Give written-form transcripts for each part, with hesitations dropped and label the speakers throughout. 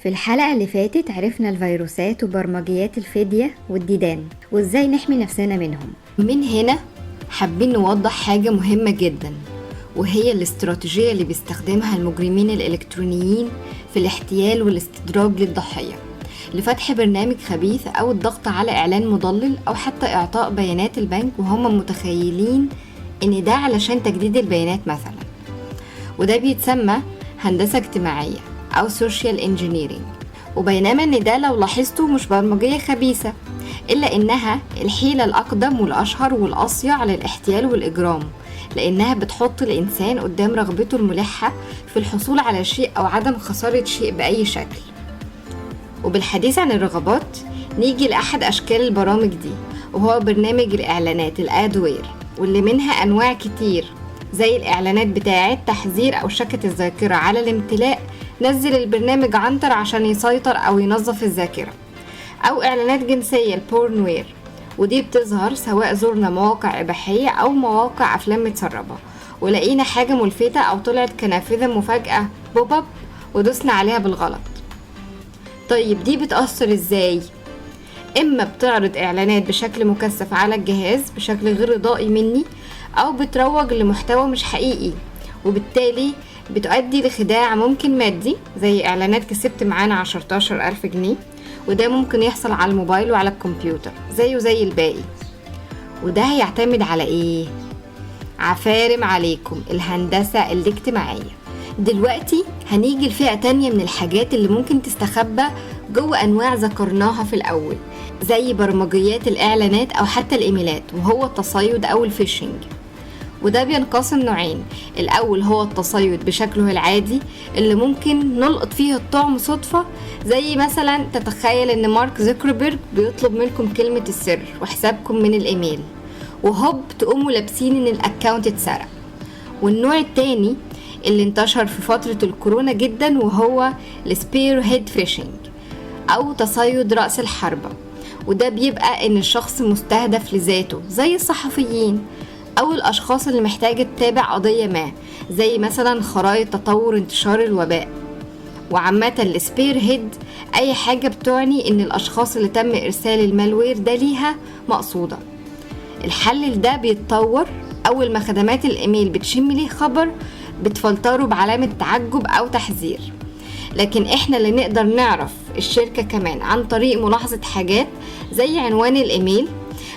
Speaker 1: في الحلقة اللي فاتت عرفنا الفيروسات وبرمجيات الفدية والديدان وازاي نحمي نفسنا منهم.
Speaker 2: من هنا حابين نوضح حاجة مهمة جدا، وهي الاستراتيجية اللي بيستخدمها المجرمين الإلكترونيين في الاحتيال والاستدراج للضحية لفتح برنامج خبيث أو الضغط على إعلان مضلل أو حتى إعطاء بيانات البنك وهم متخيلين إن ده علشان تجديد البيانات مثلا، وده بيتسمى هندسة اجتماعية أو social engineering. وبينما إن ده لو لاحظتوا مش برمجية خبيثة، إلا إنها الحيلة الأقدم والأشهر والأصيع للاحتيال والإجرام، لأنها بتحط الإنسان قدام رغبته الملحة في الحصول على شيء أو عدم خسارة شيء بأي شكل. وبالحديث عن الرغبات نيجي لأحد أشكال البرامج دي، وهو برنامج الإعلانات الأدوير، واللي منها أنواع كتير زي الإعلانات بتاعة تحذير أو شكة الذاكرة على الامتلاء، نزل البرنامج عنتر عشان يسيطر أو ينظف الذاكرة، أو إعلانات جنسية البورنوير، ودي بتظهر سواء زرنا مواقع إباحية أو مواقع أفلام متسربة ولقينا حاجة ملفتة أو طلعت كنافذة مفاجأة بوب اب ودوسنا عليها بالغلط. طيب دي بتأثر إزاي؟ إما بتعرض إعلانات بشكل مكثف على الجهاز بشكل غير رضائي مني، أو بتروج لمحتوى مش حقيقي، وبالتالي بتؤدي لخداع ممكن مادي زي إعلانات كسبت معانا 10,000 جنيه، وده ممكن يحصل على الموبايل وعلى الكمبيوتر زيه زي الباقي. وده هيعتمد على إيه؟ عفارم عليكم الهندسة الاجتماعية. دلوقتي هنيجي لفئة تانية من الحاجات اللي ممكن تستخبى جوه أنواع ذكرناها في الأول، زي برمجيات الإعلانات أو حتى الإيميلات، وهو التصيد أو الفيشنج. وده بينقسم نوعين، الأول هو التصيد بشكله العادي اللي ممكن نلقط فيه الطعم صدفة، زي مثلا تتخيل ان مارك زوكربيرج بيطلب منكم كلمة السر وحسابكم من الإيميل، وهوب تقوموا لابسين ان الأكاونت اتسرق. والنوع التاني اللي انتشر في فترة الكورونا جدا، وهو السبير هيد فيشنج أو تصيد رأس الحربة، وده بيبقى ان الشخص مستهدف لذاته زي الصحفيين أو الأشخاص اللي محتاجة تتابع قضية ما، زي مثلا خرائط تطور انتشار الوباء. وعامة السبير هيد أي حاجة بتعني إن الأشخاص اللي تم إرسال المالوير ده ليها مقصودة. الحل ده بيتطور أول ما خدمات الإيميل بتشم ليه خبر بتفلتره بعلامة تعجب أو تحذير، لكن إحنا اللي نقدر نعرف الشركة كمان عن طريق ملاحظة حاجات زي عنوان الإيميل،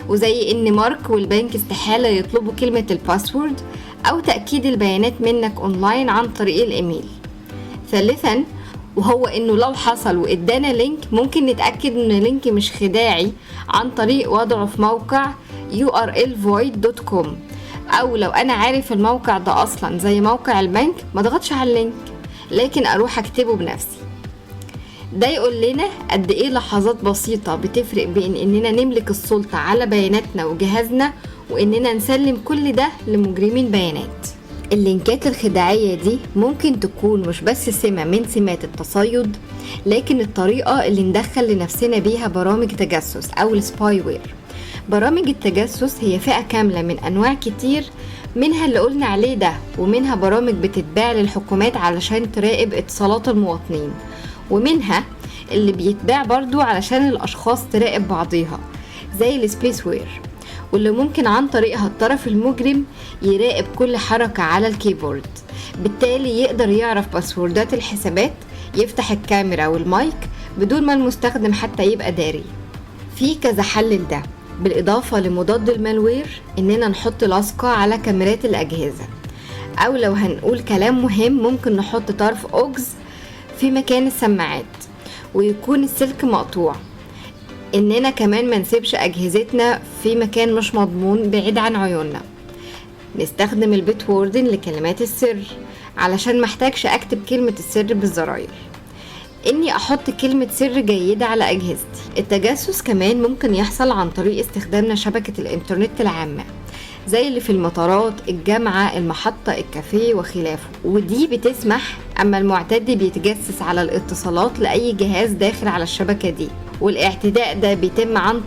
Speaker 2: وزي ان مارك والبنك استحالة يطلبوا كلمة الباسورد، او تأكيد البيانات منك اونلاين عن طريق الايميل. ثالثا وهو انه لو حصل وادانا لينك ممكن نتأكد ان اللينك مش خداعي عن طريق وضعه في موقع urlvoid.com، او لو انا عارف الموقع ده اصلا زي موقع البنك ما ضغطش على اللينك، لكن اروح اكتبه بنفسي. ده يقول لنا قد ايه لحظات بسيطة بتفرق بين اننا نملك السلطة على بياناتنا وجهازنا، واننا نسلم كل ده لمجرمين بيانات. اللينكات الخداعية دي ممكن تكون مش بس سمة من سمات التصيد، لكن الطريقة اللي ندخل لنفسنا بيها برامج تجسس او السباي وير. برامج التجسس هي فئة كاملة من انواع كتير، منها اللي قلنا عليه ده، ومنها برامج بتتباع للحكومات علشان تراقب اتصالات المواطنين، ومنها اللي بيتباع برضو علشان الأشخاص تراقب بعضيها زي السبيس وير، واللي ممكن عن طريقها الطرف المجرم يراقب كل حركة على الكيبورد، بالتالي يقدر يعرف باسوردات الحسابات، يفتح الكاميرا والمايك بدون ما المستخدم حتى يبقى داري. في كذا حل لده، بالإضافة لمضاد المالوير إننا نحط لاصقة على كاميرات الأجهزة، أو لو هنقول كلام مهم ممكن نحط طرف أوجز في مكان السماعات ويكون السلك مقطوع. اننا كمان ما نسيبش اجهزتنا في مكان مش مضمون بعيد عن عيوننا. نستخدم البيت ووردن لكلمات السر علشان محتاجش اكتب كلمة السر بالزراير. اني احط كلمة سر جيدة على اجهزتي. التجسس كمان ممكن يحصل عن طريق استخدامنا شبكة الانترنت العامة زي اللي في المطارات، الجامعة، المحطة، الكافيه وخلافه، ودي بتسمح اما المعتدي بيتجسس على الاتصالات لأي جهاز داخل على الشبكة دي. والاعتداء ده بيتم عن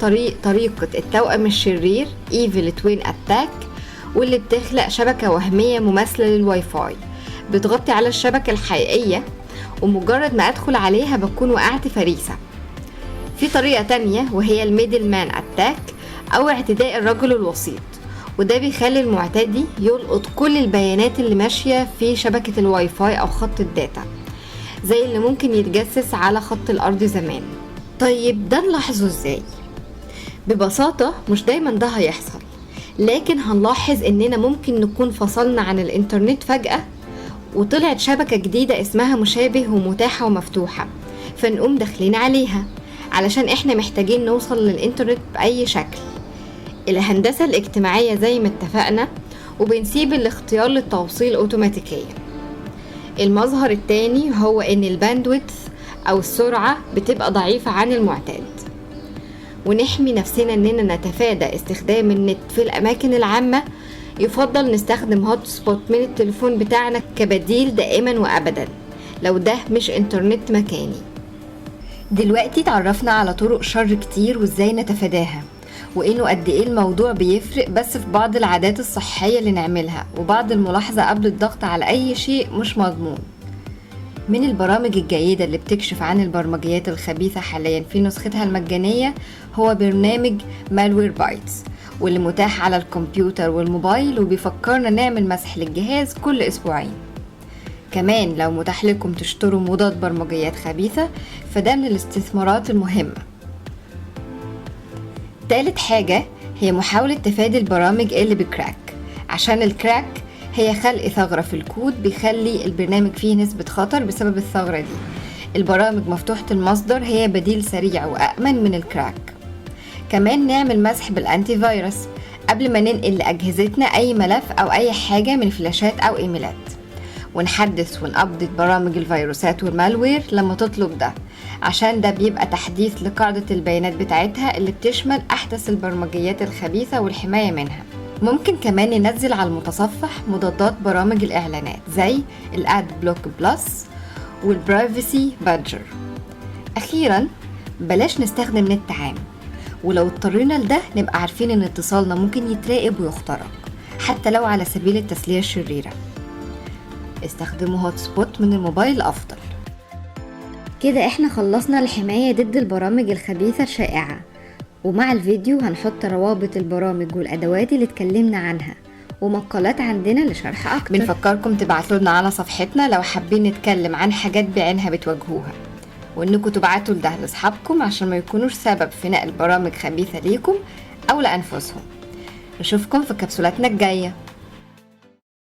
Speaker 2: طريقة التوأم الشرير Evil Twin Attack، واللي بتخلق شبكة وهمية مماثلة للواي فاي بتغطي على الشبكة الحقيقية ومجرد ما أدخل عليها بكون وقعت فريسة. في طريقة تانية وهي الميدل مان أتاك أو اعتداء الرجل الوسيط، وده بيخلي المعتدي يلقط كل البيانات اللي ماشية في شبكة الواي فاي أو خط الداتا، زي اللي ممكن يتجسس على خط الأرض زمان. طيب ده نلاحظه ازاي؟ ببساطة مش دايما ده هيحصل، لكن هنلاحظ اننا ممكن نكون فصلنا عن الانترنت فجأة وطلعت شبكة جديدة اسمها مشابه ومتاحة ومفتوحة، فنقوم داخلين عليها علشان احنا محتاجين نوصل للانترنت بأي شكل. الهندسة الاجتماعية زي ما اتفقنا، وبنسيب الاختيار للتوصيل اوتوماتيكيا. المظهر التاني هو ان الباندويث او السرعة بتبقى ضعيفة عن المعتاد، ونحمي نفسنا اننا نتفادى استخدام النت في الاماكن العامة. يفضل نستخدم هوت سبوت من التليفون بتاعنا كبديل دائما وابدا لو ده مش انترنت مكاني. دلوقتي تعرفنا على طرق شر كتير وازاي نتفاداها، وانه قد ايه الموضوع بيفرق بس في بعض العادات الصحية اللي نعملها وبعض الملاحظة قبل الضغط على اي شيء مش مضمون. من البرامج الجيدة اللي بتكشف عن البرمجيات الخبيثة حاليا في نسختها المجانية هو برنامج مالوير بايتس، واللي متاح على الكمبيوتر والموبايل، وبيفكرنا نعمل مسح للجهاز كل اسبوعين. كمان لو متاح لكم تشتروا مضاد برمجيات خبيثة فده من الاستثمارات المهمة. تالت حاجة هي محاولة تفادي البرامج اللي بكراك، عشان الكراك هي خلق ثغرة في الكود بيخلي البرنامج فيه نسبة خطر بسبب الثغرة دي. البرامج مفتوحة المصدر هي بديل سريع وأأمن من الكراك. كمان نعمل مسح بالأنتي فيروس قبل ما ننقل لأجهزتنا أي ملف أو أي حاجة من فلاشات أو إيميلات، ونحدث ونأبديت برامج الفيروسات والمالوير لما تطلب ده، عشان ده بيبقى تحديث لقاعدة البيانات بتاعتها اللي بتشمل أحدث البرمجيات الخبيثة والحماية منها. ممكن كمان ننزل على المتصفح مضادات برامج الإعلانات زي الاد بلوك بلس والبرايفسي بادجر. أخيرا بلاش نستخدم نت عام، ولو اضطرينا لده نبقى عارفين ان اتصالنا ممكن يتراقب ويخترق حتى لو على سبيل التسلية الشريرة. استخدموا هوت سبوت من الموبايل أفضل.
Speaker 1: كده احنا خلصنا الحماية ضد البرامج الخبيثة الشائعة، ومع الفيديو هنحط روابط البرامج والأدوات اللي اتكلمنا عنها ومقالات عندنا لشرح أكتر.
Speaker 2: بنفكركم تبعتوا لنا على صفحتنا لو حابين نتكلم عن حاجات بعينها بتواجهوها، وانكم تبعتوا ده لاصحابكم عشان ما يكونوش سبب في نقل برامج خبيثة ليكم أو لأنفسهم. نشوفكم في كبسولاتنا الجاية.